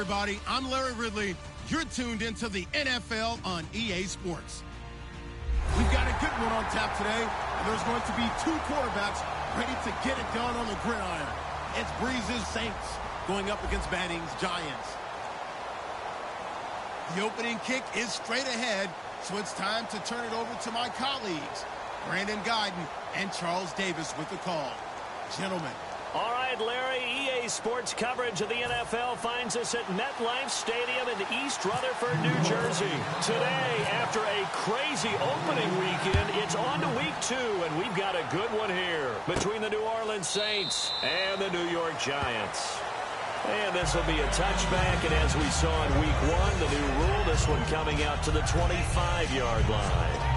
everybody. I'm Larry Ridley. You're tuned into the NFL on EA Sports. We've got a good one on tap today, and there's going to be two quarterbacks ready to get it done on the gridiron. It's Breeze's Saints going up against Manning's Giants. The opening kick is straight ahead, so it's time to turn it over to my colleagues, Brandon Guyton and Charles Davis with the call. Gentlemen. All right, Larry, EA Sports coverage of the NFL finds us at MetLife Stadium in East Rutherford, New Jersey. Today, after a crazy opening weekend, it's on to week 2, and we've got a good one here between the New Orleans Saints and the New York Giants. And this will be a touchback, and as we saw in week 1, the new rule, this one coming out to the 25-yard line.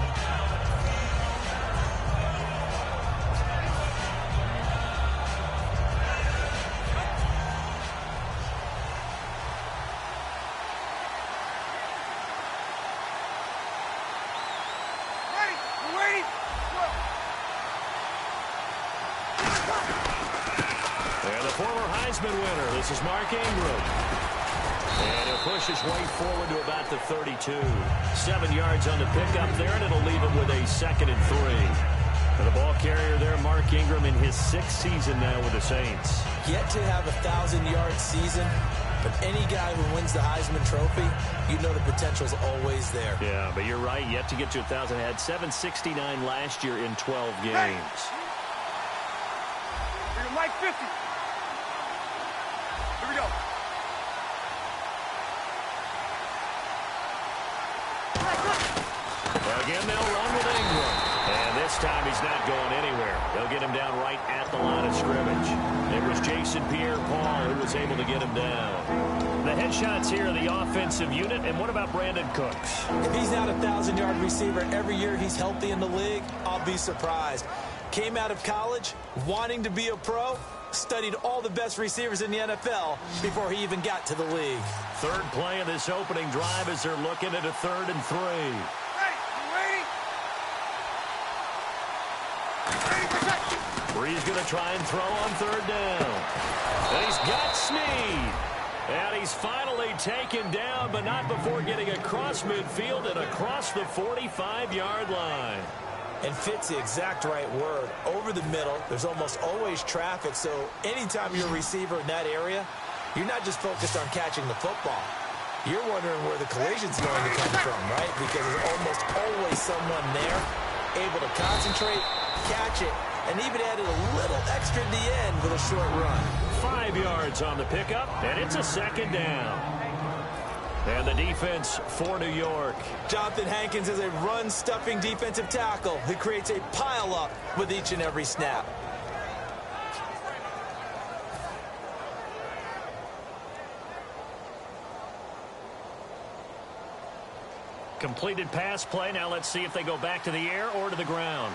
Winner. This is Mark Ingram. And he'll push his way forward to about the 32. 7 yards on the pickup there, and it'll leave him with a 2nd and 3. And the ball carrier there, Mark Ingram, in his 6th season now with the Saints. Yet to have a 1,000-yard season, but any guy who wins the Heisman Trophy, you know the potential's always there. Yeah, but you're right. Yet to get to 1,000. Had 769 last year in 12 games. Hey. You're Mike 50. Here we go. Again, they'll run with Ingram. And this time he's not going anywhere. They'll get him down right at the line of scrimmage. It was Jason Pierre-Paul who was able to get him down. The headshots here are the offensive unit. And what about Brandon Cooks? If he's not a 1,000-yard receiver every year he's healthy in the league, I'll be surprised. Came out of college wanting to be a pro, studied all the best receivers in the NFL before he even got to the league. Third play of this opening drive as they're looking at a 3rd and 3. Hey, you ready? Bree's going to try and throw on 3rd down. And he's got Snead. And he's finally taken down, but not before getting across midfield and across the 45-yard line. And fits the exact right word. Over the middle, there's almost always traffic, so anytime you're a receiver in that area, you're not just focused on catching the football. You're wondering where the collision's going to come from, right? Because there's almost always someone there able to concentrate, catch it, and even added a little extra at the end with a short run. 5 yards on the pickup, and it's a 2nd down. And the defense for New York. Jonathan Hankins is a run-stuffing defensive tackle who creates a pile-up with each and every snap. Completed pass play. Now let's see if they go back to the air or to the ground.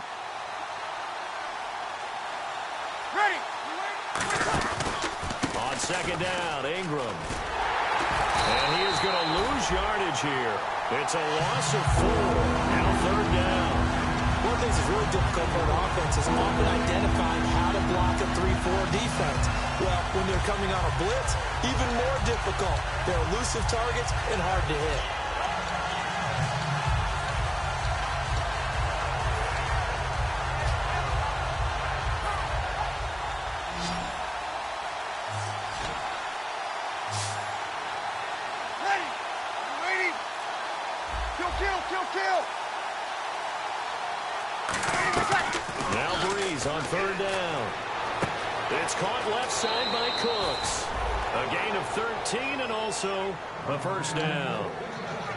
Ready. On 2nd down, Ingram. And he is going to lose yardage here. It's a loss of 4. Now 3rd down. One of the things that's really difficult for an offense is often identifying how to block a 3-4 defense. Well, when they're coming on a blitz, even more difficult. They're elusive targets and hard to hit. Now Breeze on 3rd down. It's caught left side by Cooks. A gain of 13 and also a 1st down.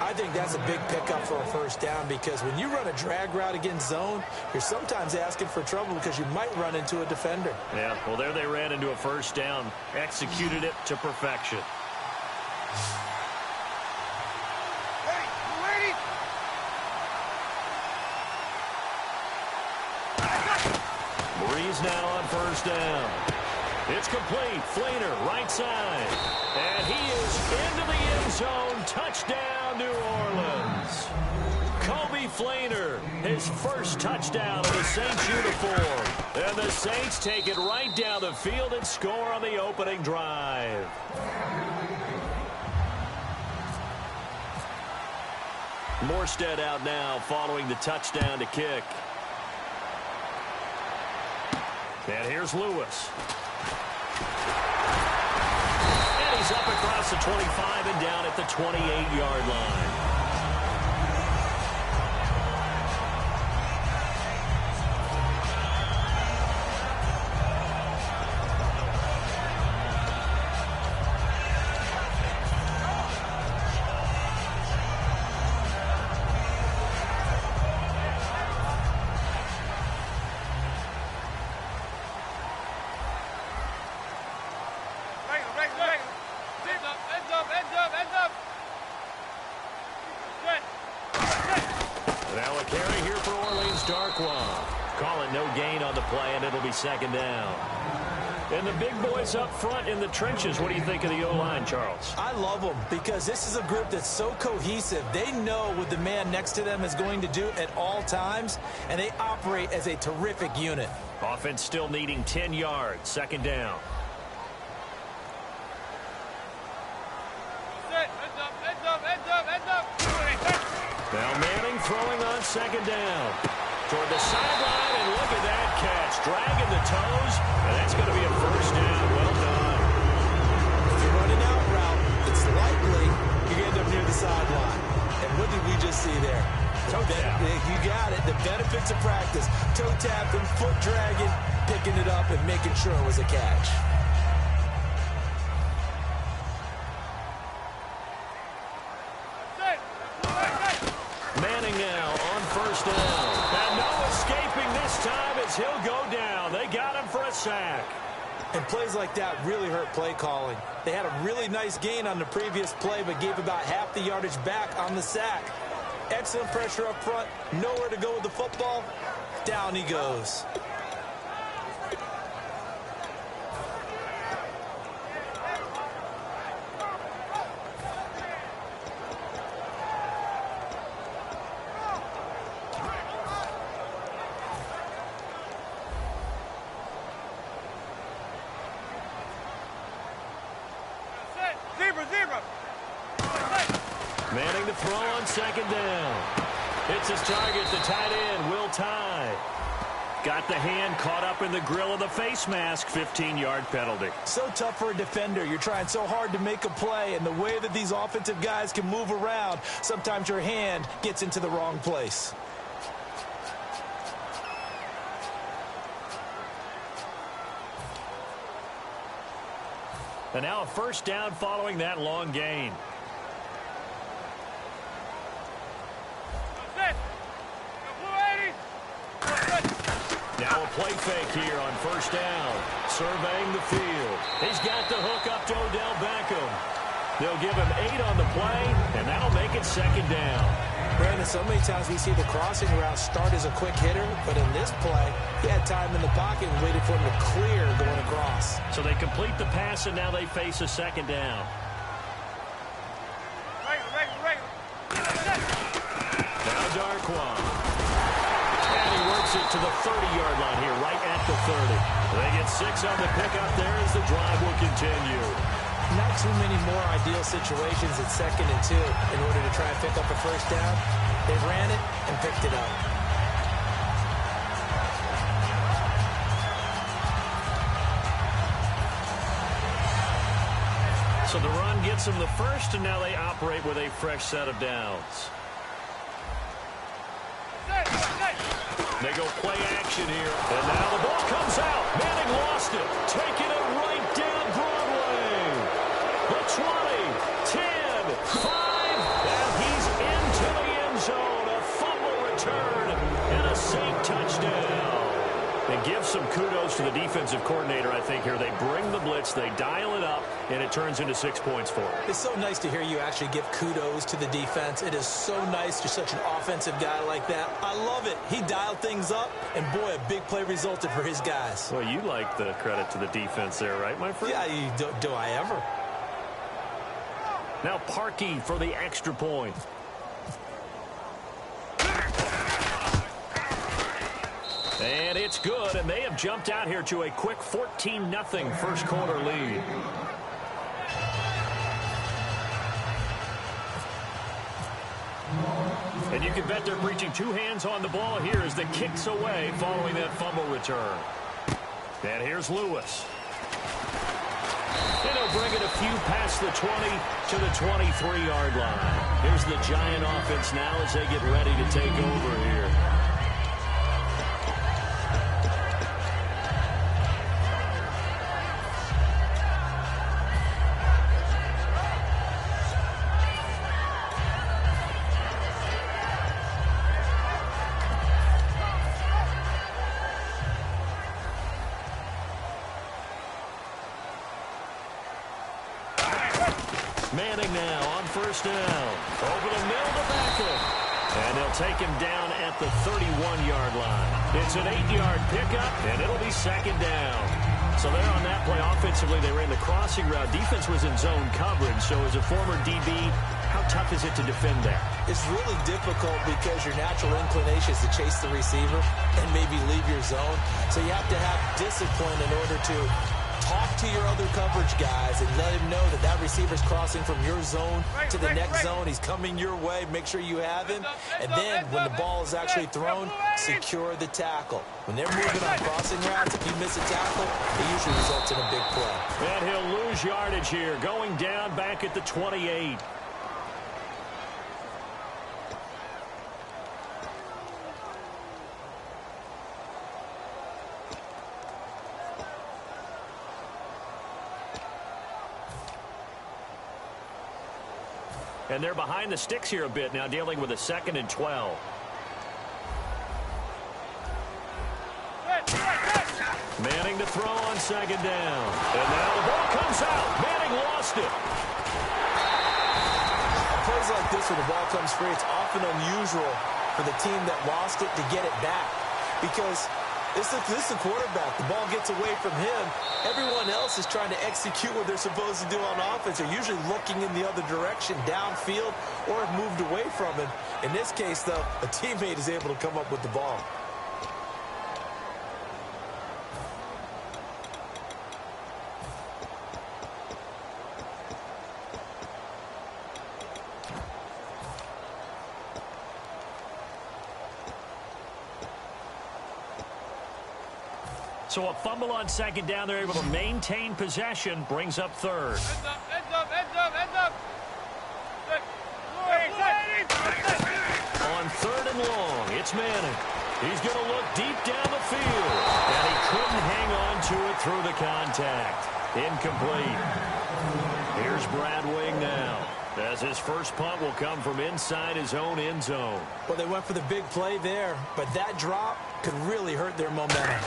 I think that's a big pickup for a 1st down because when you run a drag route against zone, you're sometimes asking for trouble because you might run into a defender. Yeah, well, there they ran into a 1st down. Executed it to perfection. Breeze now on 1st down. It's complete. Fleener, right side. And he is into the end zone. Touchdown, New Orleans. Kobe Fleener, his first touchdown in the Saints uniform. And the Saints take it right down the field and score on the opening drive. Morstead out now following the touchdown to kick. And here's Lewis. And he's up across the 25 and down at the 28-yard line. Second down. And the big boys up front in the trenches. What do you think of the O-line, Charles? I love them because this is a group that's so cohesive. They know what the man next to them is going to do at all times, and they operate as a terrific unit. Offense still needing 10 yards. Second down. Now Manning throwing on second down. Toward the sideline, and look at that catch. Dragging the toes, and that's going to be a first down. Well done. If you're running out route, it's likely you're going to end up near the sideline. And what did we just see there? Toe tap. You got it. The benefits of practice. Toe tapping, foot dragging, picking it up, and making sure it was a catch. Manning now on first down. Time as he'll go down. They got him for a sack. And plays like that really hurt play calling. They had a really nice gain on the previous play, but gave about half the yardage back on the sack. Excellent pressure up front. Nowhere to go with the football. Down he goes. Manning to throw on second down. It's his target, the tight end, Will Tye. Got the hand caught up in the grill of the face mask, 15-yard penalty. So tough for a defender. You're trying so hard to make a play, and the way that these offensive guys can move around, sometimes your hand gets into the wrong place. And now a first down following that long gain. Now a play fake here on first down. Surveying the field. He's got the hook up to Odell Beckham. They'll give him 8 on the play, and that'll make it second down. Brandon, so many times we see the crossing route start as a quick hitter, but in this play, he had time in the pocket and waited for him to clear going across. So they complete the pass, and now they face a second down. Now Darquan. And he works it to the 30-yard line here, right at the 30. They get 6 on the pickup there as the drive will continue. Not too many more ideal situations at 2nd and 2 in order to try and pick up a first down. They ran it and picked it up. So the run gets them the first, and now they operate with a fresh set of downs. They go play action here, and now the ball comes out. Manning lost it, taking it right down Broadway. The 20, 10, 5, and he's into the end zone. A fumble return and a safe touchdown. And give some kudos to the defensive coordinator, I think, here. They bring the blitz, they dial it up, and it turns into 6 points for them. It's so nice to hear you actually give kudos to the defense. It is so nice you're such an offensive guy like that. I love it. He dialed things up, and boy, a big play resulted for his guys. Well, you like the credit to the defense there, right, my friend? Yeah, do I ever? Now Parkey for the extra point. And it's good, and they have jumped out here to a quick 14-0 first quarter lead. And you can bet they're preaching two hands on the ball here as the kick's away following that fumble return. And here's Lewis. And he'll bring it a few past the 20 to the 23-yard line. Here's the Giant offense now as they get ready to take over here. Manning now on first down. Over the middle to Beckham. And they'll take him down at the 31-yard line. It's an 8-yard pickup, and it'll be second down. So there on that play, offensively, they ran the crossing route. Defense was in zone coverage. So as a former DB, how tough is it to defend that? It's really difficult because your natural inclination is to chase the receiver and maybe leave your zone. So you have to have discipline in order to talk to your other coverage guys and let him know that that receiver's crossing from your zone to the next zone. He's coming your way. Make sure you have him. And then when the ball is actually thrown, secure the tackle. When they're moving on crossing routes, if you miss a tackle, it usually results in a big play. And he'll lose yardage here, going down back at the 28. And they're behind the sticks here a bit now, dealing with a 2nd and 12. Manning to throw on 2nd down. And now the ball comes out. Manning lost it. On plays like this where the ball comes free, it's often unusual for the team that lost it to get it back. Because this is the quarterback. The ball gets away from him. Everyone else is trying to execute what they're supposed to do on offense. They're usually looking in the other direction, downfield, or have moved away from him. In this case, though, a teammate is able to come up with the ball. So a fumble on 2nd down. They're able to maintain possession. Brings up 3rd. Heads up. On 3rd and long, it's Manning. He's going to look deep down the field. And he couldn't hang on to it through the contact. Incomplete. Here's Brad Wing now, as his first punt will come from inside his own end zone. Well, they went for the big play there, but that drop could really hurt their momentum.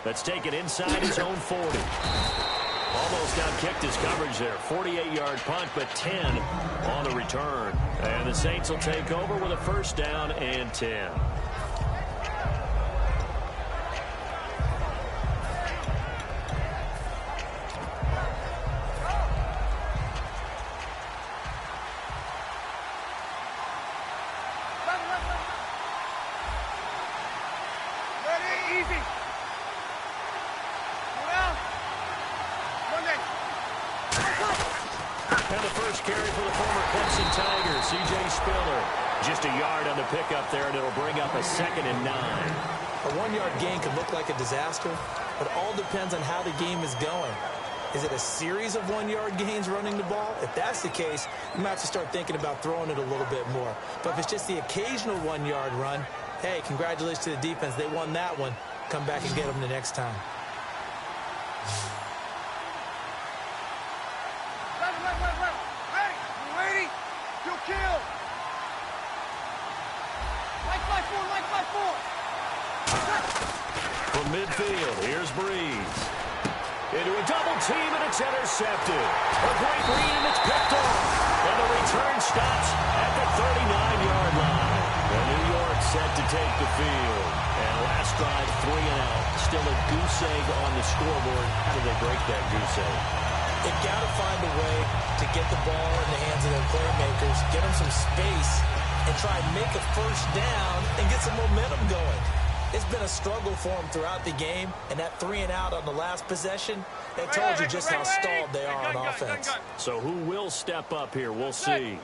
Let's take it inside his own 40. Almost outkicked his coverage there. 48-yard punt, but 10 on the return. And the Saints will take over with a 1st down and 10. Pickup there, and it'll bring up a 2nd and 9. A 1-yard gain could look like a disaster, but all depends on how the game is going. Is it a series of 1-yard gains running the ball? If that's the case, you might have to start thinking about throwing it a little bit more. But if it's just the occasional 1-yard run, hey, congratulations to the defense. They won that one. Come back and get them the next time. Hey, you ready? You kill. Like 4. From midfield, here's Breeze. Into a double team, and it's intercepted. A great read, and it's picked off. And the return stops at the 39-yard line. And New York set to take the field. And last drive, 3 and out. Still a goose egg on the scoreboard. How do they break that goose egg? They've got to find a way to get the ball in the hands of their playmakers, get them some space, and try and make a 1st down and get some momentum going. It's been a struggle for them throughout the game, and that 3-and-out on the last possession, that told you just how stalled they are on offense. So who will step up here? We'll see.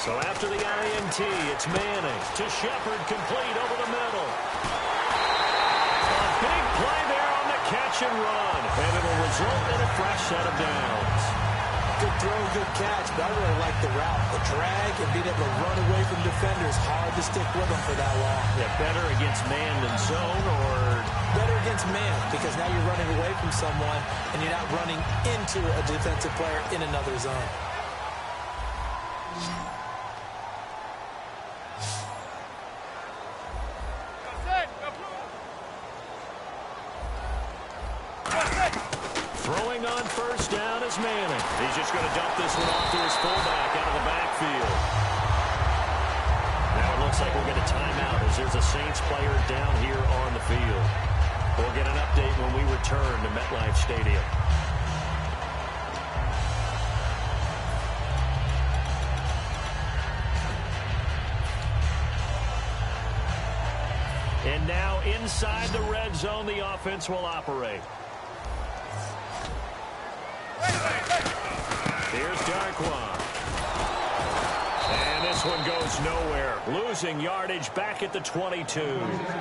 So after the INT, it's Manning to Shepard, complete over the middle. A big play there on the catch and run, and it'll result in a fresh set of downs. Good throw, good catch, but I really like the route. The drag and being able to run away from defenders. Hard to stick with them for that long. Yeah, better against man than zone, or better against man, because now you're running away from someone and you're not running into a defensive player in another zone. Throwing on first down is Manning. He's just going to dump this one off to his fullback out of the backfield. Now it looks like we'll get a timeout as there's a Saints player down here on the field. We'll get an update when we return to MetLife Stadium. And now inside the red zone, the offense will operate. Here's Darkwa. And this one goes nowhere. Losing yardage back at the 22.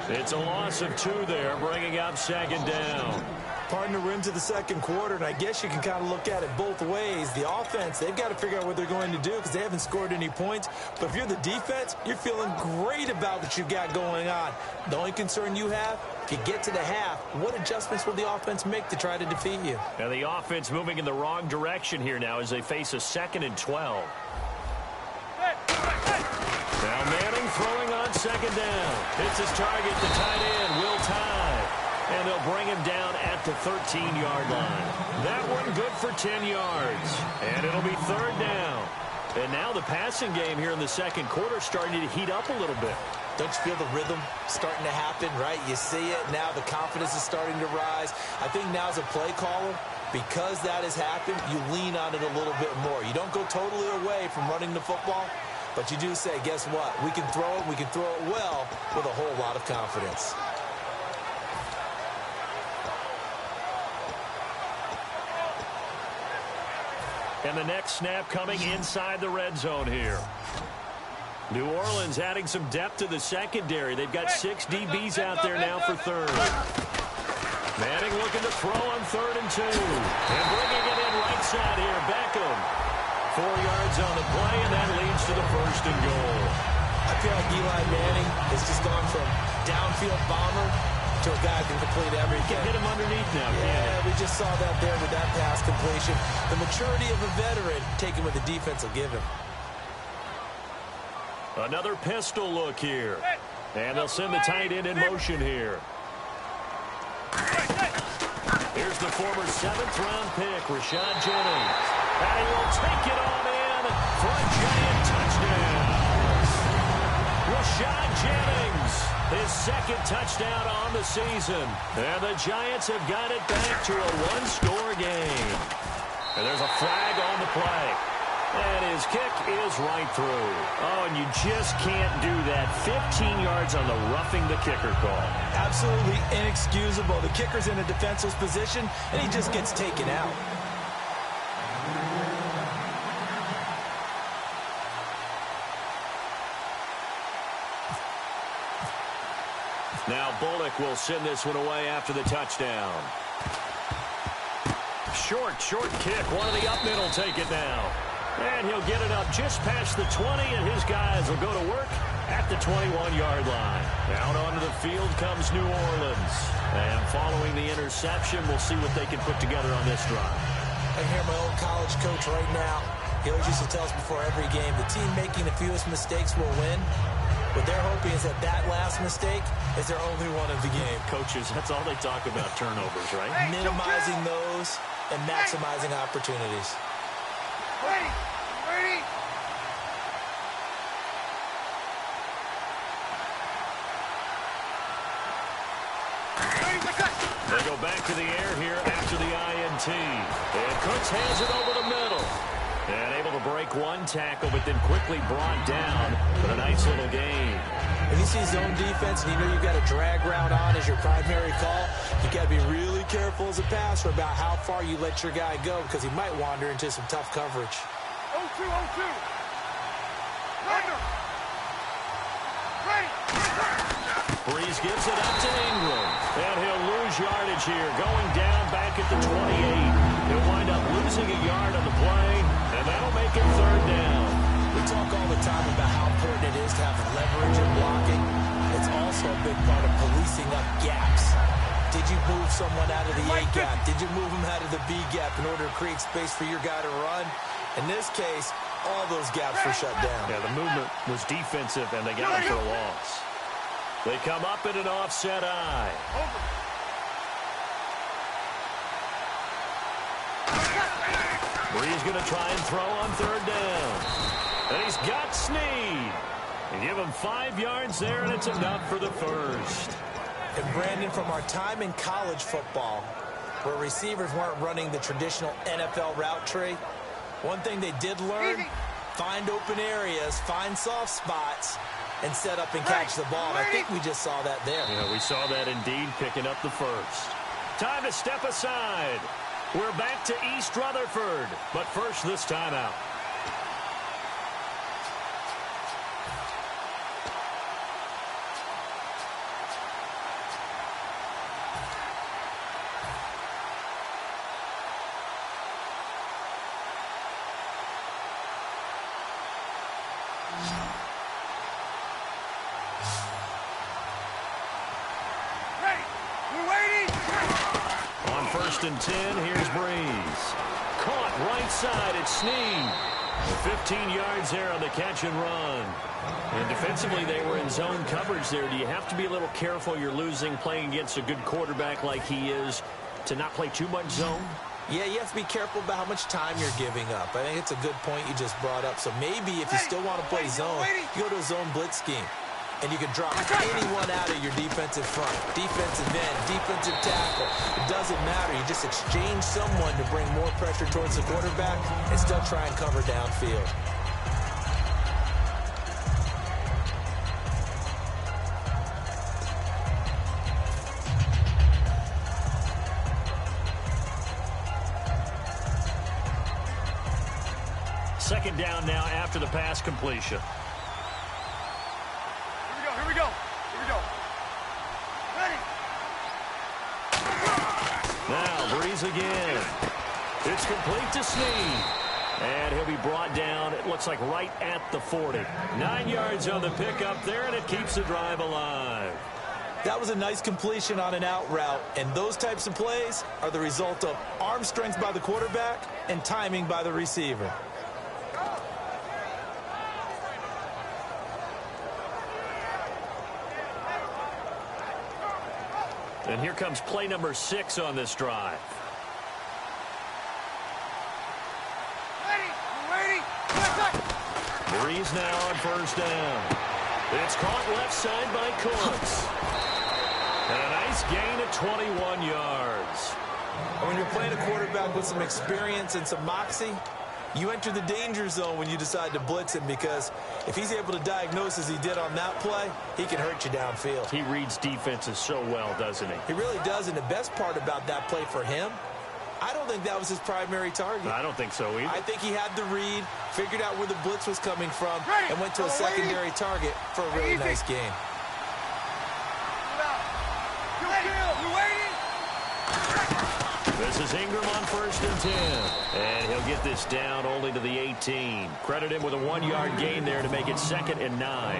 It's a loss of 2 there, bringing up second down. Partner, we're into the second quarter, and I guess you can kind of look at it both ways. The offense, they've got to figure out what they're going to do because they haven't scored any points. But if you're the defense, you're feeling great about what you've got going on. The only concern you have, if you get to the half, what adjustments will the offense make to try to defeat you? Now the offense moving in the wrong direction here now as they face a 2nd and 12. Now Manning throwing on second down. Hits his target, the tight end, Will Tye. And they'll bring him down at the 13-yard line. That one good for 10 yards. And it'll be 3rd down. And now the passing game here in the second quarter starting to heat up a little bit. Don't you feel the rhythm starting to happen, right? You see it now. The confidence is starting to rise. I think now as a play caller, because that has happened, you lean on it a little bit more. You don't go totally away from running the football, but you do say, guess what? We can throw it. We can throw it well with a whole lot of confidence. And the next snap coming inside the red zone here. New Orleans adding some depth to the secondary. They've got 6 DBs out there now for 3rd. Manning looking to throw on 3rd and 2. And bringing it in right side here, Beckham. 4 yards on the play, and that leads to the 1st and goal. I feel like Eli Manning has just gone from downfield bomber to a guy who can complete everything. You can hit him underneath now, yeah, we just saw that there with that pass completion. The maturity of a veteran taking what the defense will give him. Another pistol look here. And they'll send the tight end in motion here. Here's the former 7th-round pick, Rashad Jennings. And he will take it on in for a giant touchdown. Rashad Jennings, his 2nd touchdown on the season. And the Giants have got it back to a 1-score game. And there's a flag on the play. And his kick is right through. Oh, and you just can't do that. 15 yards on the roughing the kicker call. Absolutely inexcusable. The kicker's in a defensive position, and he just gets taken out. Now Bullock will send this one away after the touchdown. Short kick. One of the up middle take it now. And he'll get it up just past the 20, and his guys will go to work at the 21-yard line. Out onto the field comes New Orleans. And following the interception, we'll see what they can put together on this drive. I hear my old college coach right now. He always used to tell us before every game, the team making the fewest mistakes will win. What they're hoping is that last mistake is their only one of the game. Coaches, that's all they talk about, turnovers, right? Minimizing those and maximizing opportunities. Ready? They go back to the air here after the INT. And Cooks hands it over the middle. And able to break one tackle, but then quickly brought down for a nice little gain. If you see zone defense and you know you've got a drag route on as your primary call, you got to be really careful as a passer about how far you let your guy go because he might wander into some tough coverage. 0-2, 0-2. Under. Ready. Breeze gives it up to Ingram. And he'll lose yardage here, going down back at the 28. He'll wind up losing a yard on the play, and that'll make it third down. We talk all the time about how important it is to have leverage in blocking. It's also a big part of policing up gaps. Did you move someone out of the A gap? Did you move them out of the B gap in order to create space for your guy to run? In this case, all those gaps were shut down. Yeah, the movement was defensive, and they got him for a loss. They come up in an offset eye. Bree's going to try and throw on third down. And he's got Snead. And give him 5 yards there, and it's enough for the first. And Brandon, from our time in college football, where receivers weren't running the traditional NFL route tree, one thing they did learn, find open areas, find soft spots, and set up and catch the ball. And I think we just saw that there. Yeah, we saw that indeed, picking up the first. Time to step aside. We're back to East Rutherford, but first this timeout. First and 10, here's Breeze. Caught right side at Snead. 15 yards there on the catch and run. And defensively, they were in zone coverage there. Do you have to be a little careful you're losing playing against a good quarterback like he is to not play too much zone? Yeah, you have to be careful about how much time you're giving up. I think it's a good point you just brought up. So maybe if you still want to play zone, you go to a zone blitz scheme. And you can drop anyone out of your defensive front, defensive end, defensive tackle. It doesn't matter. You just exchange someone to bring more pressure towards the quarterback and still try and cover downfield. Second down now after the pass completion. Here we go. Ready. Now, Breeze again. It's complete to Snead. And he'll be brought down, it looks like right at the 40. 9 yards on the pickup there, and it keeps the drive alive. That was a nice completion on an out route, and those types of plays are the result of arm strength by the quarterback and timing by the receiver. And here comes play number 6 on this drive. Ready. Breeze now on first down. It's caught left side by Cooks. And a nice gain of 21 yards. When you're playing a quarterback with some experience and some moxie, you enter the danger zone when you decide to blitz him, because if he's able to diagnose as he did on that play, he can hurt you downfield. He reads defenses so well, doesn't he? He really does, and the best part about that play for him, I don't think that was his primary target. I don't think so either. I think he had the read, figured out where the blitz was coming from, and went to a secondary target for a really nice gain. This is Ingram on first and 10. And he'll get this down only to the 18. Credit him with a 1-yard gain there to make it 2nd and 9.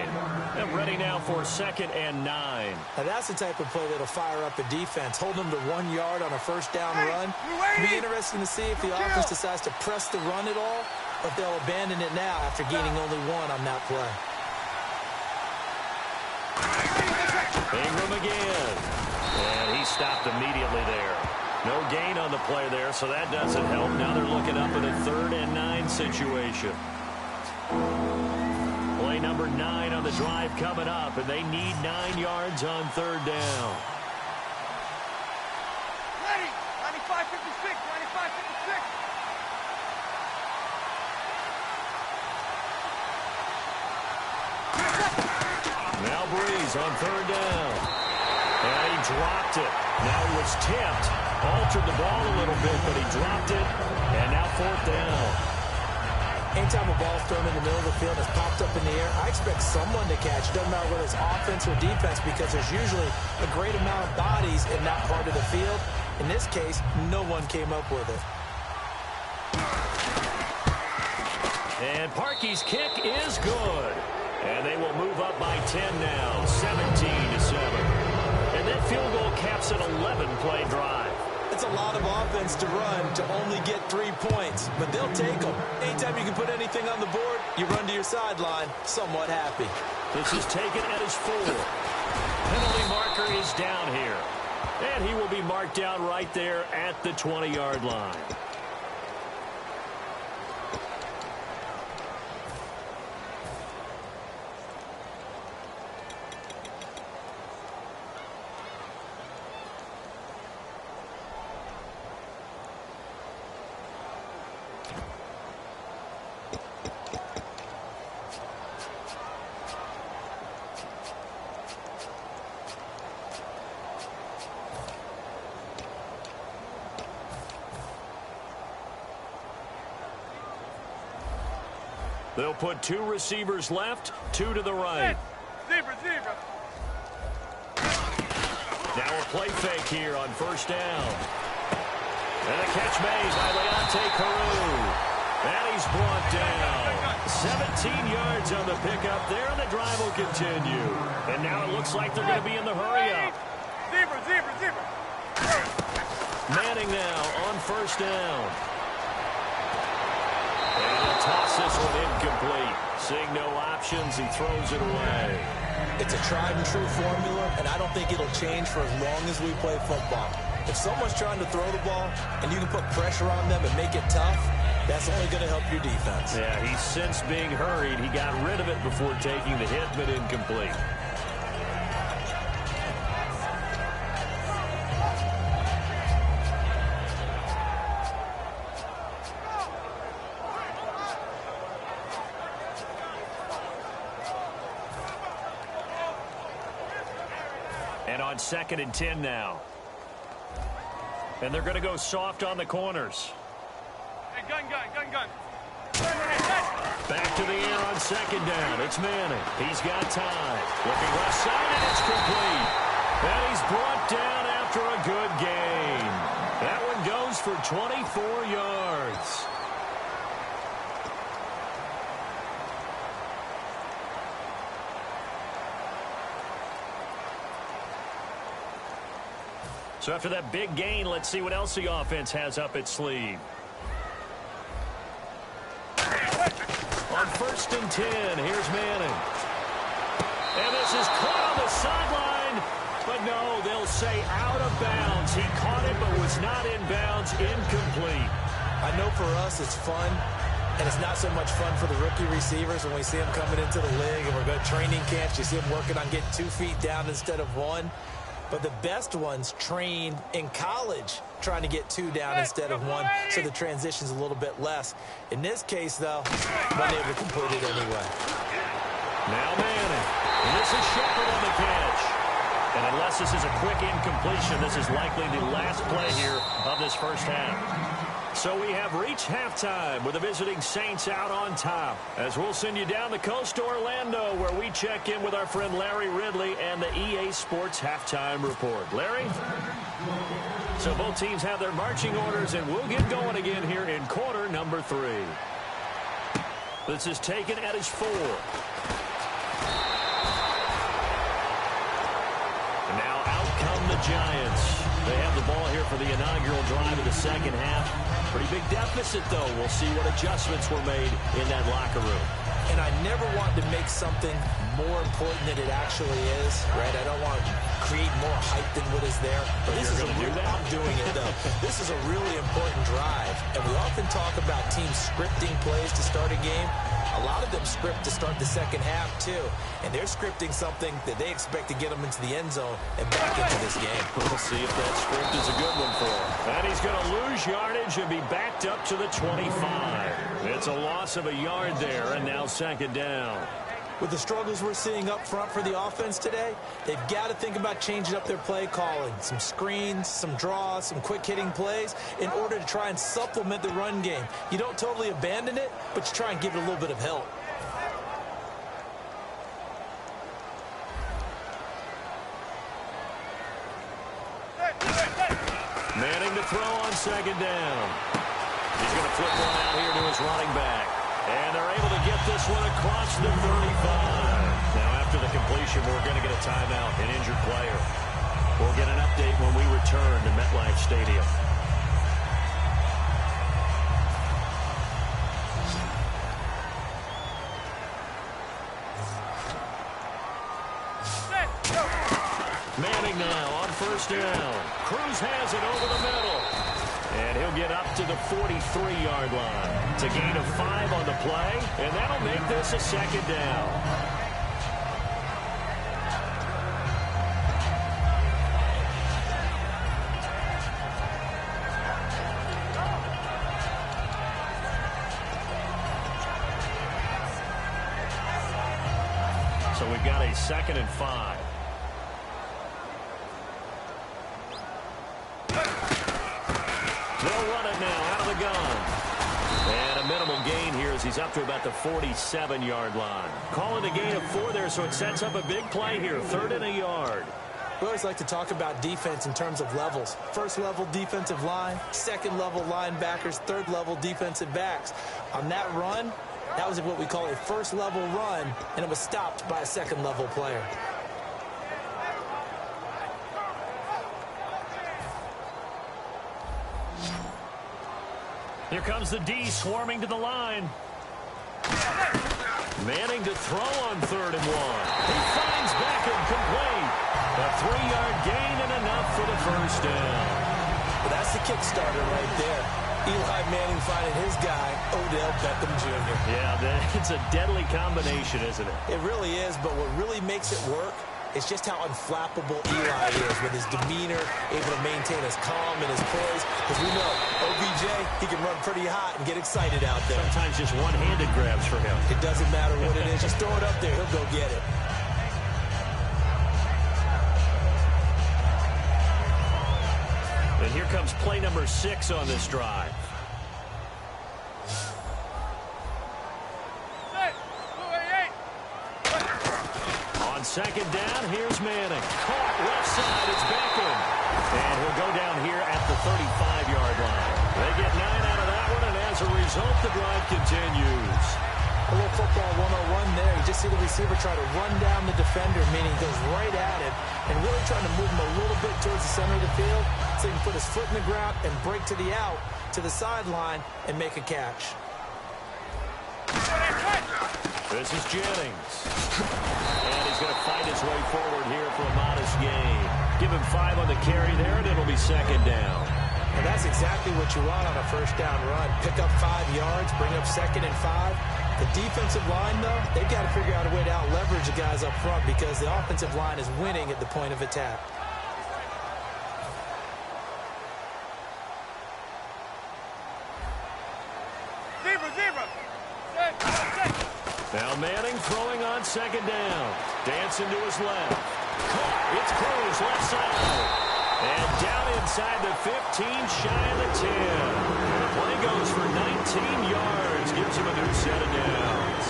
And ready now for 2nd and 9. Now that's the type of play that'll fire up a defense. Hold them to 1 yard on a first down run. It'll be interesting to see if the offense decides to press the run at all, or if they'll abandon it now after gaining only 1 on that play. Ingram again. And he stopped immediately there. No gain on the play there, so that doesn't help. Now they're looking up at a 3rd and 9 situation. Play number 9 on the drive coming up, and they need 9 yards on 3rd down. Ready. 95-56. 95-56. plays on third down. And he dropped it. Now he was tipped. Altered the ball a little bit, but he dropped it. And now fourth down. Anytime a ball's thrown in the middle of the field and it's popped up in the air, I expect someone to catch. Doesn't matter whether it's offense or defense, because there's usually a great amount of bodies in that part of the field. In this case, no one came up with it. And Parkey's kick is good. And they will move up by 10 now, 17-7. And that field goal caps an 11-play drive. It's a lot of offense to run to only get 3 points, but they'll take them. Anytime you can put anything on the board, you run to your sideline somewhat happy. This is taken at his 4. Penalty marker is down here. And he will be marked down right there at the 20-yard line. They'll put 2 receivers left, 2 to the right. Zebra. Now a play fake here on first down. And a catch made by Leonte Carew. And he's brought down. 17 yards on the pickup there, and the drive will continue. And now it looks like they're going to be in the hurry-up. Zebra. Manning now on first down. And he'll toss this one incomplete. Seeing no options, he throws it away. It's a tried and true formula, and I don't think it'll change for as long as we play football. If someone's trying to throw the ball and you can put pressure on them and make it tough, that's only going to help your defense. Yeah, he's since being hurried. He got rid of it before taking the hit, but incomplete. And on 2nd and 10 now. And they're going to go soft on the corners. Hey, gun. Back to the air on 2nd down. It's Manning. He's got time. Looking left side, and it's complete. And he's brought down after a good gain. That one goes for 24 yards. So after that big gain, let's see what else the offense has up its sleeve. On 1st and 10, here's Manning. And this is caught on the sideline. But no, they'll say out of bounds. He caught it but was not in bounds. Incomplete. I know for us it's fun, and it's not so much fun for the rookie receivers when we see them coming into the league and we're going to training camps. You see them working on getting 2 feet down instead of 1. But the best ones train in college trying to get 2 down instead of 1, so the transition's a little bit less. In this case, though, unable to complete it anyway. Now Manning. And this is Shepard on the catch. And unless this is a quick incompletion, this is likely the last play here of this first half. So we have reached halftime with the visiting Saints out on top. As we'll send you down the coast to Orlando, where we check in with our friend Larry Ridley and the EA Sports Halftime Report. Larry? So both teams have their marching orders, and we'll get going again here in quarter number 3. This is taken at his 4. And now out come the Giants. They have the ball here for the inaugural drive of the second half. Pretty big deficit, though. We'll see what adjustments were made in that locker room. And I never want to make something more important than it actually is, right? I don't want to create more hype than what is there. But this is I'm doing it, though. This is a really important drive. And we often talk about teams scripting plays to start a game. A lot of them script to start the second half, too. And they're scripting something that they expect to get them into the end zone and back into this game. We'll see if that script is a good one for him. And he's going to lose yardage and be backed up to the 25. It's a loss of a yard there, and now second down. With the struggles we're seeing up front for the offense today, they've got to think about changing up their play calling. Some screens, some draws, some quick-hitting plays in order to try and supplement the run game. You don't totally abandon it, but you try and give it a little bit of help. Manning to throw on second down. He's going to flip one out here to his running back. And they're able to get this one across the 35. Now, after the completion, we're going to get a timeout, an injured player. We'll get an update when we return to MetLife Stadium. Manning now on first down. Cruz has it over the middle. And he'll get up to the 43-yard line. It's a gain of 5 on the play, and that'll make this a second down. So we've got a 2nd and 5. They'll run it now out of the gun. And a minimal gain here as he's up to about the 47-yard line. Call it a gain of 4 there, so it sets up a big play here. 3rd and a yard. We always like to talk about defense in terms of levels. First level defensive line, second level linebackers, third level defensive backs. On that run, that was what we call a first level run, and it was stopped by a second level player. Here comes the D swarming to the line. Manning to throw on 3rd and 1. He finds Beckham complete. A 3-yard gain and enough for the first down. Well, that's the kickstarter right there. Eli Manning finding his guy, Odell Beckham Jr. Yeah, it's a deadly combination, isn't it? It really is, but what really makes it work is just how unflappable Eli is with his demeanor, able to maintain his calm and his poise. Because we know, OBJ, he can run pretty hot and get excited out there. Sometimes just one-handed grabs for him. It doesn't matter what it is. Just throw it up there. He'll go get it. And here comes play number 6 on this drive. On second down, here's Manning. Caught left side, it's Beckham. And he'll go down here at the 35-yard line. They get 9 out of that one, and as a result, the drive continues. A little football 101 there. You just see the receiver try to run down the defender, meaning he goes right at him, and really trying to move him a little bit towards the center of the field so he can put his foot in the ground and break to the out, to the sideline, and make a catch. This is Jennings. And he's going to fight his way forward here for a modest gain. Give him 5 on the carry there, and it'll be second down. And that's exactly what you want on a first down run. Pick up 5 yards, bring up 2nd and 5. The defensive line, though, they've got to figure out a way to out-leverage the guys up front because the offensive line is winning at the point of attack. Now Manning throwing on second down. Dancing to his left. Caught. It's Cruz left side. And down inside the 15, shy of the 10. The play goes for 19 yards. Gives him a new set of downs.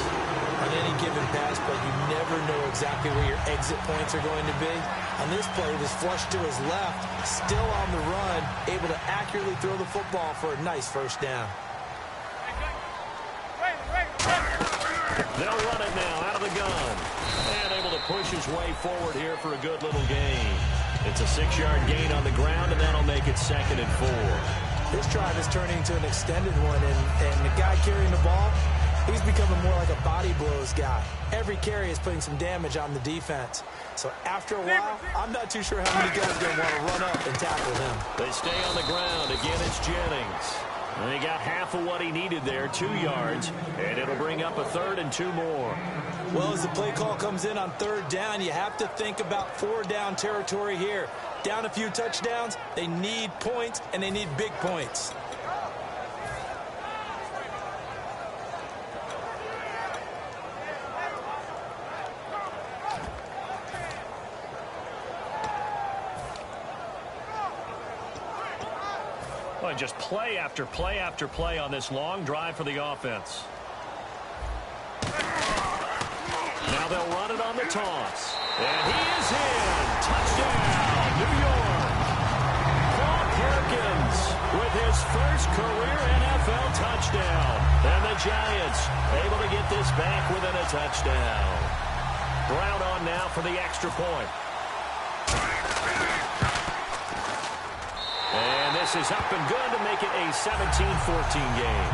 On any given pass play, you never know exactly where your exit points are going to be. On this play, it was flushed to his left, still on the run, able to accurately throw the football for a nice first down. They'll run it now out of the gun. And able to push his way forward here for a good little gain. It's a 6-yard gain on the ground, and that'll make it 2nd and 4. This drive is turning into an extended one, and the guy carrying the ball, he's becoming more like a body blows guy. Every carry is putting some damage on the defense. So after a while, I'm not too sure how many guys are going to want to run up and tackle him. They stay on the ground. Again, it's Jennings. And he got half of what he needed there, 2 yards, and it'll bring up a 3rd and 2 more. Well, as the play call comes in on 3rd down, you have to think about 4-down territory here. Down a few touchdowns, they need points, and they need big points. Well, just play after play after play on this long drive for the offense. Now they'll run it on the toss. And he is in. Touchdown, New York. Paul Perkins with his first career NFL touchdown. And the Giants able to get this back within a touchdown. Brown on now for the extra point. And this is up and good to make it a 17-14 game.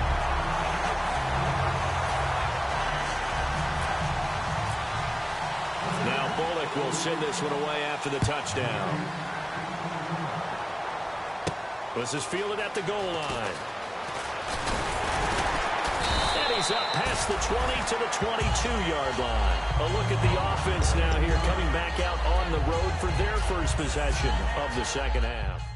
Now Bullock will send this one away after the touchdown. This is fielded at the goal line. And he's up past the 20 to the 22-yard line. A look at the offense now here coming back out on the road for their first possession of the second half.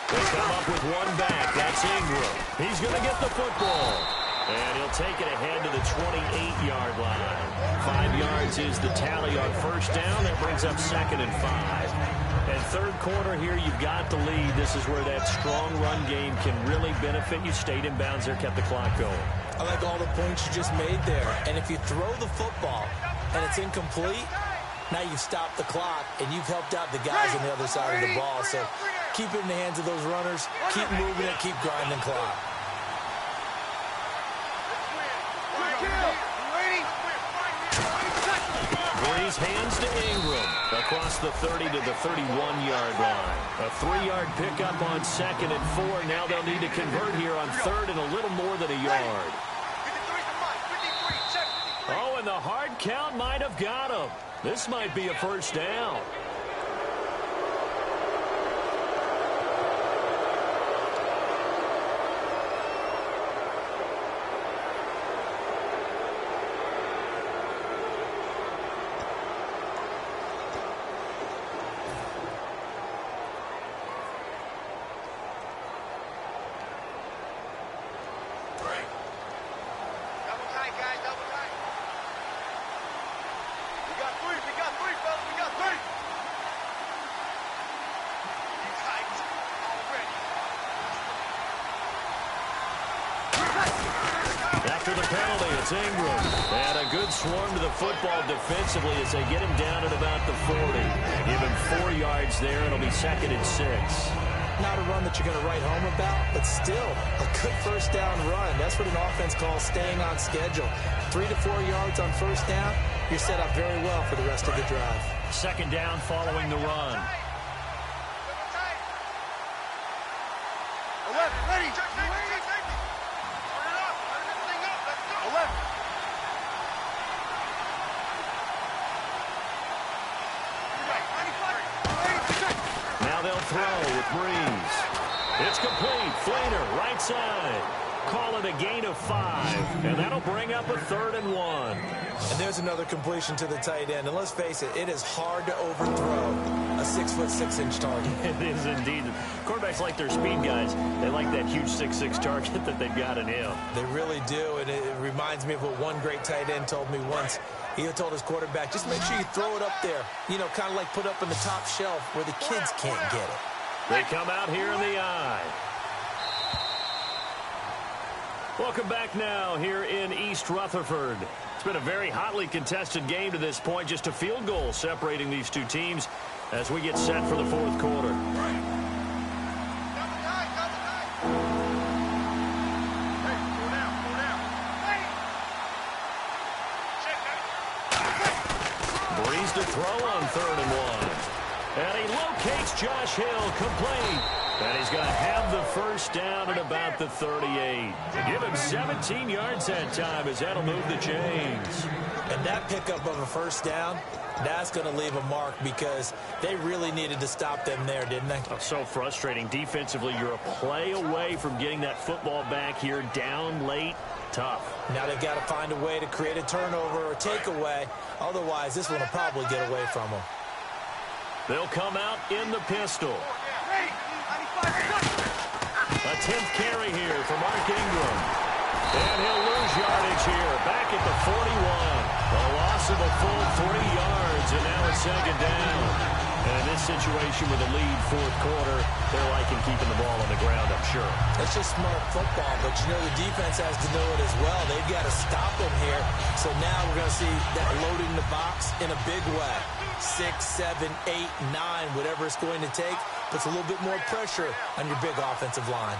They come up with one back. That's Ingram. He's going to get the football. And he'll take it ahead to the 28-yard line. 5 yards is the tally on first down. That brings up 2nd and 5. And third quarter here, you've got the lead. This is where that strong run game can really benefit you. Stayed in bounds there, kept the clock going. I like all the points you just made there. And if you throw the football and it's incomplete, now you've stopped the clock and you've helped out the guys on the other side of the ball. So keep it in the hands of those runners. Keep moving it. Keep grinding clock. Breeze hands to Ingram across the 30 to the 31-yard line. A 3-yard pickup on 2nd and 4. Now they'll need to convert here on 3rd and a little more than a yard. Oh, and the hard count might have got him. This might be a first down. After the penalty, it's Ingram. And a good swarm to the football defensively as they get him down at about the 40. Give him 4 yards there. It'll be 2nd and 6. Not a run that you're going to write home about, but still a good first down run. That's what an offense calls staying on schedule. 3 to 4 yards on first down, you're set up very well for the rest of the drive. 2nd down following the run. 11, ready. Turn it up. Turn this thing up. Let's go. 11. Now they'll throw with Breeze. It's complete. Flater, right side. Call it a gain of 5, and that'll bring up a 3rd and 1. And there's another completion to the tight end. And let's face it, it is hard to overthrow a 6'6" target. It is indeed. Quarterbacks like their speed guys. They like that huge 6'6" target that they've got in him. They really do, and it reminds me of what one great tight end told me once. He told his quarterback, just make sure you throw it up there. You know, kind of like put up in the top shelf where the kids can't get it. They come out here in the eye. Welcome back now here in East Rutherford. It's been a very hotly contested game to this point. Just a field goal separating these two teams as we get set for the 4th quarter. Breeze to throw on 3rd and 1. And he locates Josh Hill complete. And he's going to have the first down at about the 38. To give him 17 yards that time as that'll move the chains. And that pickup of a first down, that's going to leave a mark because they really needed to stop them there, didn't they? Oh, so frustrating. Defensively, you're a play away from getting that football back here down late. Tough. Now they've got to find a way to create a turnover or takeaway. Otherwise, this one will probably get away from them. They'll come out in the pistol. A 10th carry here for Mark Ingram. And he'll lose yardage here. Back at the 41. A loss of a full 3 yards, and now it's 2nd down. And in this situation with a lead 4th quarter, they're liking keeping the ball on the ground, I'm sure. That's just smart football, but you know the defense has to know it as well. They've got to stop him here. So now we're going to see that loading the box in a big way. 6, 7, 8, 9, whatever it's going to take, puts a little bit more pressure on your big offensive line.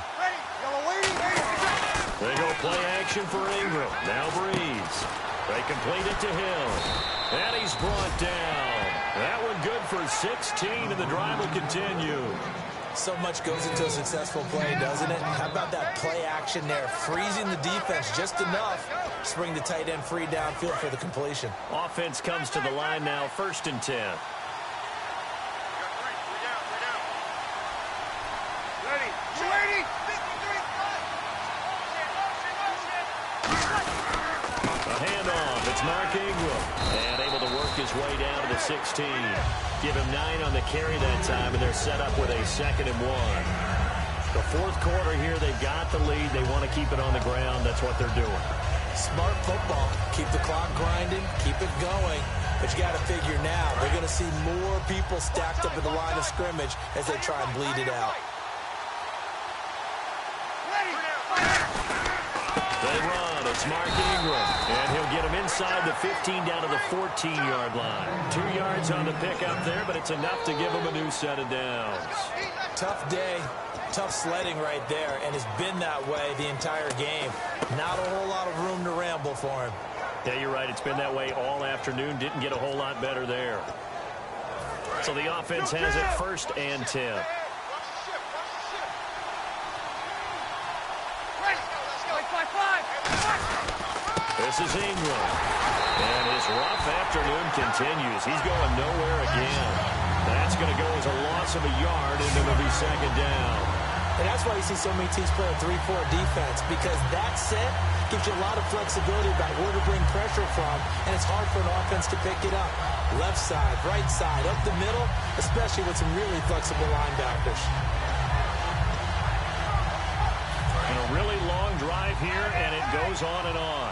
They go play action for Ingram. Now Breeze. They complete it to Hill. And he's brought down. That one good for 16, and the drive will continue. So much goes into a successful play, doesn't it? How about that play action there? Freezing the defense just enough to bring the tight end free downfield for the completion. Offense comes to the line now, 1st and 10. Ready. A handoff. It's Mark Ingram. And able to work his way down to the 16. Give him 9 on the carry that time, and they're set up with a 2nd and 1. The 4th quarter here, they've got the lead. They want to keep it on the ground. That's what they're doing. Smart football. Keep the clock grinding. Keep it going. But you got to figure now, they're going to see more people stacked up at the line of scrimmage as they try and bleed it out. They run. It's Mark Ingram. And he'll get him inside the 15 down to the 14-yard line. 2 yards on the pickup there, but it's enough to give him a new set of downs. Tough day. Tough sledding right there, and it's been that way the entire game. Not a whole lot of room to ramble for him. Yeah, you're right. It's been that way all afternoon. Didn't get a whole lot better there. So the offense has it 1st and 10. This is Ingram. And his rough afternoon continues. He's going nowhere again. That's going to go as a loss of a yard, and it'll be 2nd down. And that's why you see so many teams play a 3-4 defense, because that set gives you a lot of flexibility about where to bring pressure from, and it's hard for an offense to pick it up. Left side, right side, up the middle, especially with some really flexible linebackers. And a really long drive here, and it goes on and on.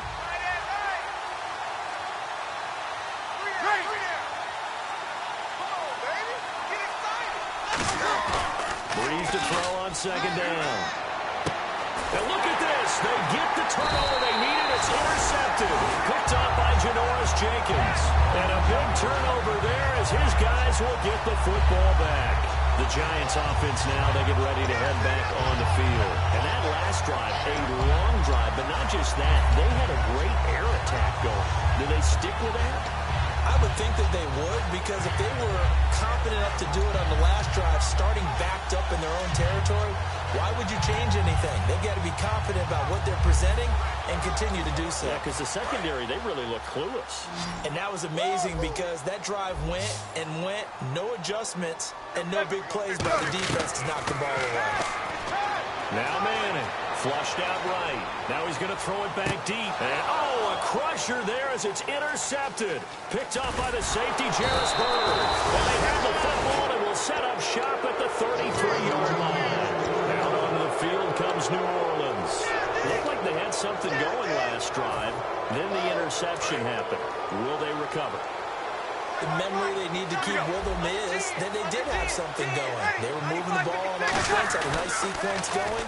Breeze to throw on 2nd down. And look at this. They get the turnover they needed. It's intercepted. Picked up by Janoris Jenkins. And a big turnover there as his guys will get the football back. The Giants offense now, they get ready to head back on the field. And that last drive, a long drive, but not just that. They had a great air attack going. Do they stick with that? I would think that they would, because if they were confident enough to do it on the last drive, starting backed up in their own territory, why would you change anything? They've got to be confident about what they're presenting and continue to do so. Yeah, because the secondary, they really look clueless. And that was amazing because that drive went and went, no adjustments, and no big plays by the defense to knock the ball away. Now Manning, flushed out right. Now he's going to throw it back deep. And, oh, a crusher there as it's intercepted. Picked up by the safety, Jarris Bird. And they have the football and will set up shop at the 33-yard line. Out onto the field comes New Orleans. Looked like they had something going last drive. Then the interception happened. Will they recover? The memory they need to keep with them is that they did have something going. They were moving the ball on offense, had a nice sequence going.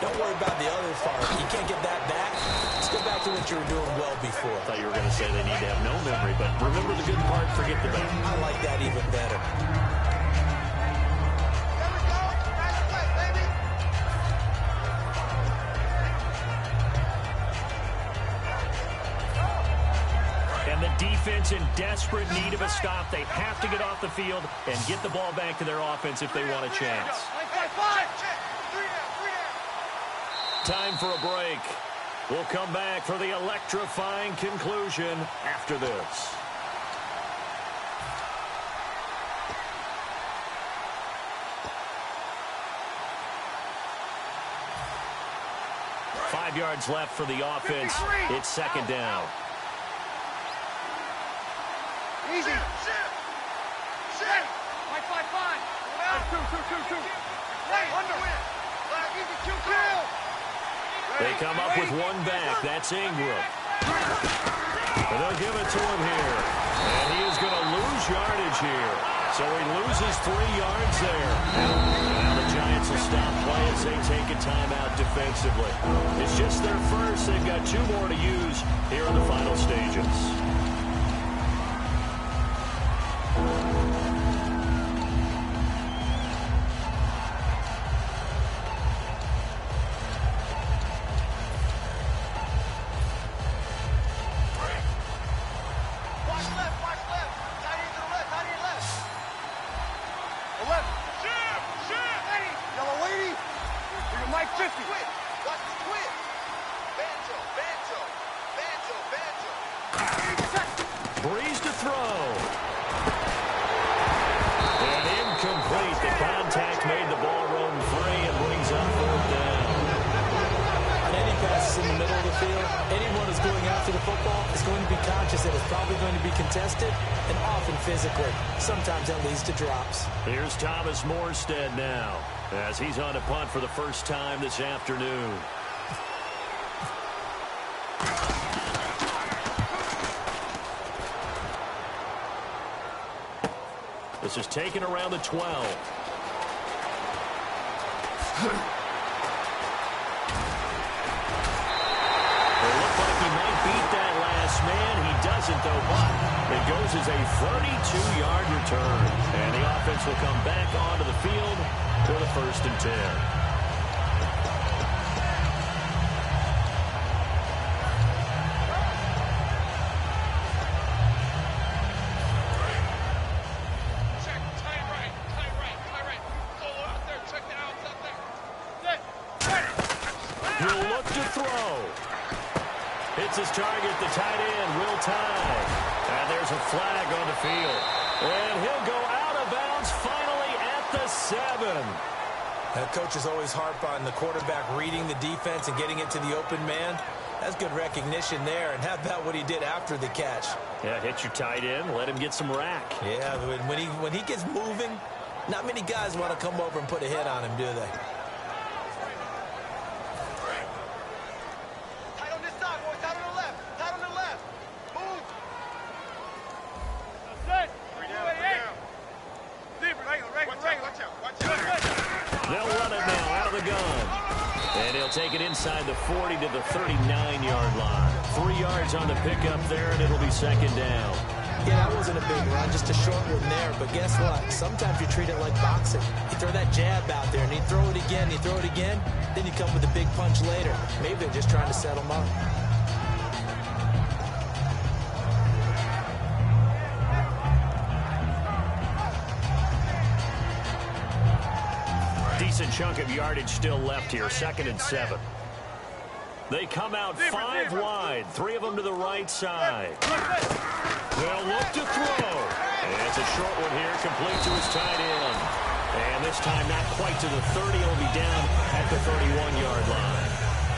Don't worry about the other part. You can't get that back. Let's go back to what you were doing well before. I thought you were going to say they need to have no memory, but remember the good part, forget the bad. I like that even better. And the defense in desperate need of a stop. They have to get off the field and get the ball back to their offense if they want a chance. Time for a break. We'll come back for the electrifying conclusion after this. Five yards left for the offense. It's second down. Easy. Shit. Fine. Two. Under. Easy. Kill. They come up with one back. That's Ingram. And they'll give it to him here. And he is going to lose yardage here. So he loses 3 yards there. Now the Giants will stop play as they take a timeout defensively. It's just their first. They've got 2 more to use here in the final stages. Breeze to throw. And incomplete. The contact made the ball roam free and brings up 4th down. On any passes in the middle of the field, anyone who's going after the football is going to be conscious that it's probably going to be contested and often physically. Sometimes that leads to drops. Here's Thomas Morstead now as he's on a punt for the first time this afternoon. This is taken around the 12. It looked like he might beat that last man. He doesn't, though, but it goes as a 32-yard return. And the offense will come back onto the field for the 1st and 10. He'll look to throw. Hits his target, the tight end, Will Tye. And there's a flag on the field. And he'll go out of bounds finally at the 7. Coaches always harp on the quarterback reading the defense and getting it to the open man. That's good recognition there. And how about what he did after the catch? Yeah, hit your tight end, let him get some rack. Yeah, when he gets moving, not many guys want to come over and put a hit on him, do they? They'll run it now out of the gun. And he'll take it inside the 40 to the 39-yard line. 3 yards on the pickup there, and it'll be second down. Yeah, that wasn't a big run, just a short one there. But guess what? Sometimes you treat it like boxing. You throw that jab out there, and you throw it again, you throw it again, then you come with a big punch later. Maybe they're just trying to set them up. Decent chunk of yardage still left here. 2nd and 7. They come out 5 wide. 3 of them to the right side. They'll look to throw. And it's a short one here, complete to his tight end. And this time not quite to the 30. It'll be down at the 31-yard line.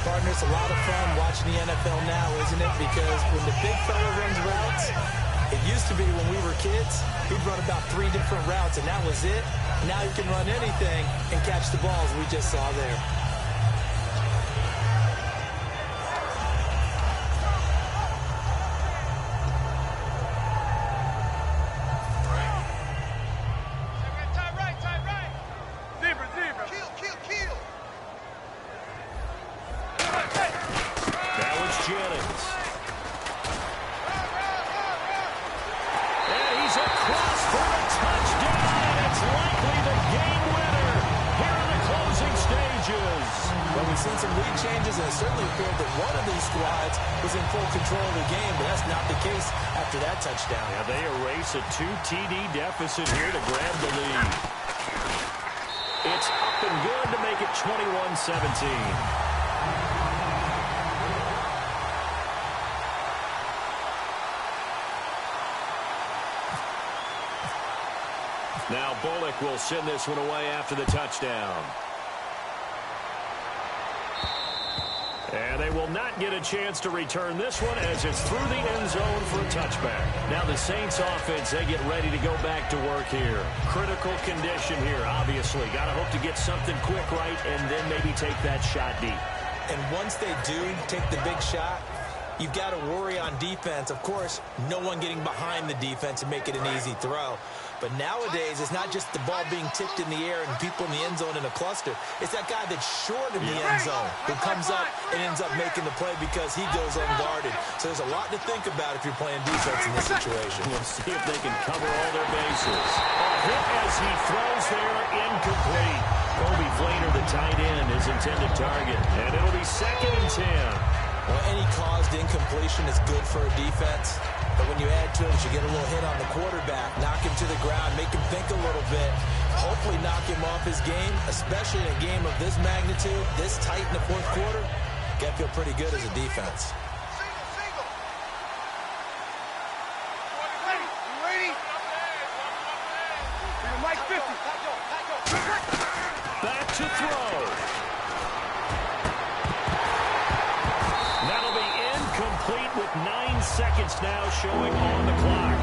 Partner, it's a lot of fun watching the NFL now, isn't it? Because when the big fella runs routes, it used to be when we were kids, he'd run about 3 different routes, and that was it. Now he can run anything and catch the balls we just saw there. Seen some lead changes, and it certainly appeared that one of these squads was in full control of the game, but that's not the case after that touchdown. Yeah, they erase a 2 TD deficit here to grab the lead. It's up and good to make it 21-17. Now Bullock will send this one away after the touchdown. And they will not get a chance to return this one as it's through the end zone for a touchback. Now the Saints offense, they get ready to go back to work here. Critical condition here, obviously. Got to hope to get something quick right and then maybe take that shot deep. And once they do take the big shot, you've got to worry on defense. Of course, no one getting behind the defense and make it an easy throw. But nowadays, it's not just the ball being tipped in the air and people in the end zone in a cluster. It's that guy that's short in the end zone who comes up and ends up making the play because he goes unguarded. So there's a lot to think about if you're playing defense in this situation. We'll see if they can cover all their bases. A hit as he throws there, incomplete. Kobe Flater, the tight end, his intended target. And it'll be 2nd and 10. Well, any caused incompletion is good for a defense. But when you add to it, you get a little hit on the quarterback, knock him to the ground, make him think a little bit, hopefully knock him off his game, especially in a game of this magnitude, this tight in the 4th quarter. Got to feel pretty good as a defense. Back to throw. That'll be incomplete with 9 seconds now showing on the clock.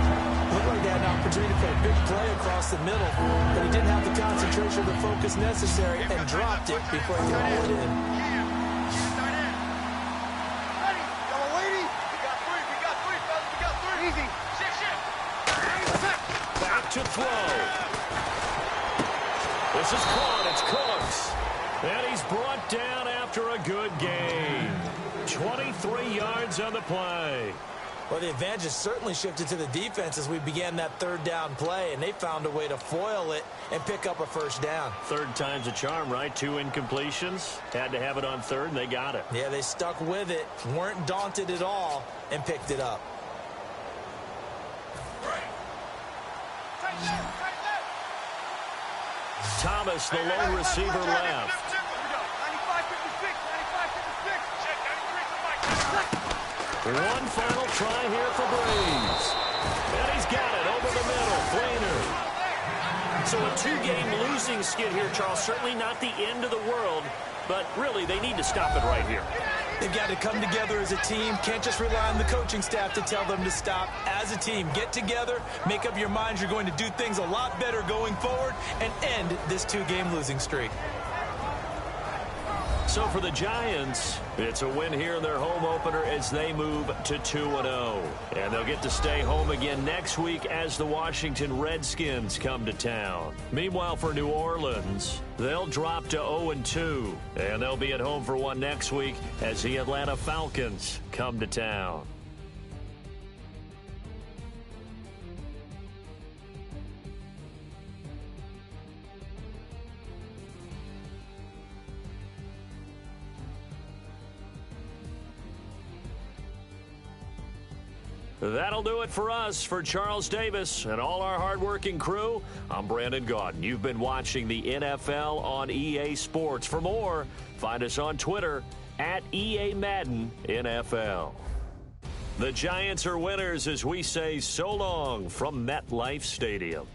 Looked like they had an opportunity to put a big play across the middle, but he didn't have the concentration or the focus necessary and dropped it before he could haul it in. Back to throw. This is caught. It's Cooks. And he's brought down after a good game. 23 yards on the play. Well, the advantage has certainly shifted to the defense as we began that 3rd down play, and they found a way to foil it and pick up a 1st down. 3rd time's a charm, right? 2 incompletions. Had to have it on 3rd, and they got it. Yeah, they stuck with it, weren't daunted at all, and picked it up. Thomas, the lone receiver, left. One final try here for Breeze. And he's got it over the middle. Flainer. So a 2-game losing skid here, Charles. Certainly not the end of the world, but really they need to stop it right here. They've got to come together as a team. Can't just rely on the coaching staff to tell them to stop. As a team, get together, make up your minds you're going to do things a lot better going forward, and end this 2-game losing streak. So for the Giants, it's a win here in their home opener as they move to 2-0. And they'll get to stay home again next week as the Washington Redskins come to town. Meanwhile, for New Orleans, they'll drop to 0-2. And they'll be at home for one next week as the Atlanta Falcons come to town. That'll do it for us. For Charles Davis and all our hardworking crew, I'm Brandon Gaudin. You've been watching the NFL on EA Sports. For more, find us on Twitter at EA Madden NFL. The Giants are winners as we say so long from MetLife Stadium.